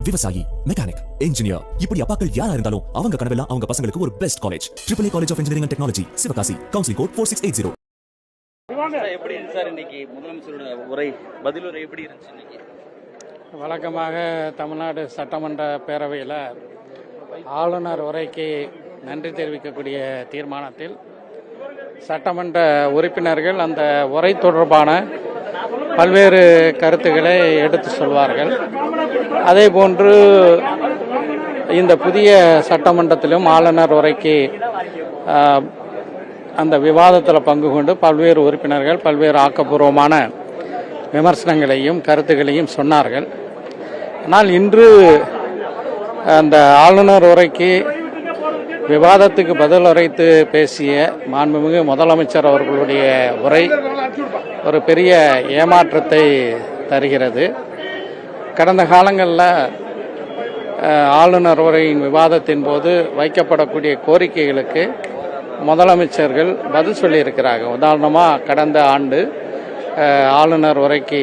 விவசாயி, mechanic, engineer, இப்படி அப்பாக்கள் யாரா இருந்தாலும் அவங்க கனவெல்லாம் அவங்க பசங்களுக்கு ஒரு best college. AAA college of engineering and technology, Sivakasi. Counselling code 4680. எப்படி இருந்துச்சு சார் இன்னைக்கு முதலமைச்சரோட உரை, பதிலுரை எப்படி இருந்துச்சு இன்னைக்கு? வழக்கமாக தமிழ்நாடு சட்டமன்ற பேரவையில் ஆளுநர் உரைக்கு நன்றி தெரிவிக்கக்கூடிய தீர்மானத்தில் சட்டமன்ற உறுப்பினர்கள் அந்த உரை தொடர்பான பல்வேறு கருத்துக்களை எடுத்து சொல்வார்கள். அதே போன்று இந்த புதிய சட்டமன்றத்திலும் ஆளுநர் உரைக்கு அந்த விவாதத்தில் பங்கு கொண்டு பல்வேறு உறுப்பினர்கள் பல்வேறு ஆக்கப்பூர்வமான விமர்சனங்களையும் கருத்துக்களையும் சொன்னார்கள். ஆனால் இன்று அந்த ஆளுநர் உரைக்கு விவாதத்துக்கு பதில் உரைத்து பேசிய மாண்புமிகு முதலமைச்சர் அவர்களுடைய உரை ஒரு பெரிய ஏமாற்றத்தை தருகிறது. கடந்த காலங்களில் ஆளுநர் உரையின் விவாதத்தின் போது வைக்கப்படக்கூடிய கோரிக்கைகளுக்கு முதலமைச்சர்கள் பதில் சொல்லியிருக்கிறார்கள். உதாரணமாக கடந்த ஆண்டு ஆளுநர் உரைக்கு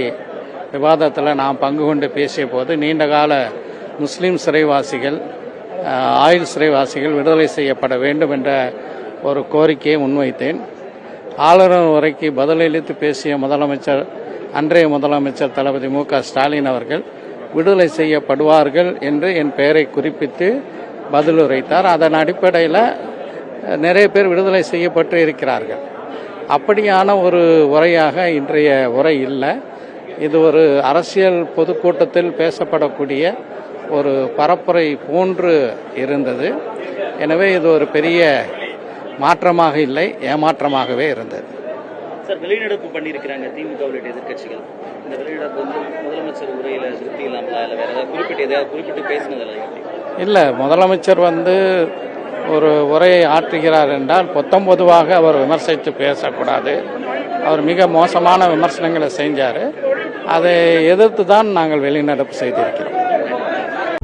விவாதத்தில் நான் பங்கு கொண்டு பேசிய போது நீண்டகால முஸ்லீம் சிறைவாசிகள், ஆயுள் சிறைவாசிகள் விடுதலை செய்யப்பட வேண்டும் என்ற ஒரு கோரிக்கையை முன்வைத்தேன். ஆளுநர் உரைக்கு பதிலளித்து பேசிய முதலமைச்சர், அன்றைய முதலமைச்சர் தளபதி மு.க. ஸ்டாலின் அவர்கள் விடுதலை செய்யப்படுவார்கள் என்று என் பெயரை குறிப்பிட்டு பதில் உரைத்தார். அதன் அடிப்படையில் நிறைய பேர் விடுதலை செய்யப்பட்டு இருக்கிறார்கள். அப்படியான ஒரு உரையாக இன்றைய உரை இல்லை. இது ஒரு அரசியல் பொதுக்கூட்டத்தில் பேசப்படக்கூடிய ஒரு பரப்புரை போன்று இருந்தது. எனவே இது ஒரு பெரிய மாற்றமாக இல்லை, ஏமாற்றமாகவே இருந்தது. சார், வெளிநடப்பு பண்ணியிருக்கிறாங்க திமுக உள்ளிட்ட எதிர்கட்சிகள். இந்த வெளிநடப்பு வந்து முதலமைச்சர் உரையில திருப்தி இல்லாமலா இல்லை வேற ஏதாவது குறிப்பிட்டு பேசினதில்லை? இல்லை, முதலமைச்சர் ஒரு உரையை ஆற்றுகிறார் என்றால் பொதுவாக அவர் விமர்சித்து பேசக்கூடாது. அவர் மிக மோசமான விமர்சனங்களை செஞ்சார். அதை எதிர்த்து தான் நாங்கள் வெளிநடப்பு செய்திருக்கிறோம்.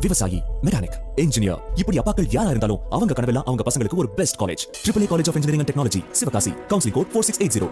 விவசாயி, மெக்கானிக், இன்ஜினியர், இப்படி அப்பாக்கள் யாரா இருந்தாலும் அவங்க கனவெல்லாம் அவங்க பசங்களுக்கு ஒரு best college. AAA college of engineering and technology, Sivakasi. Counselling code 4680.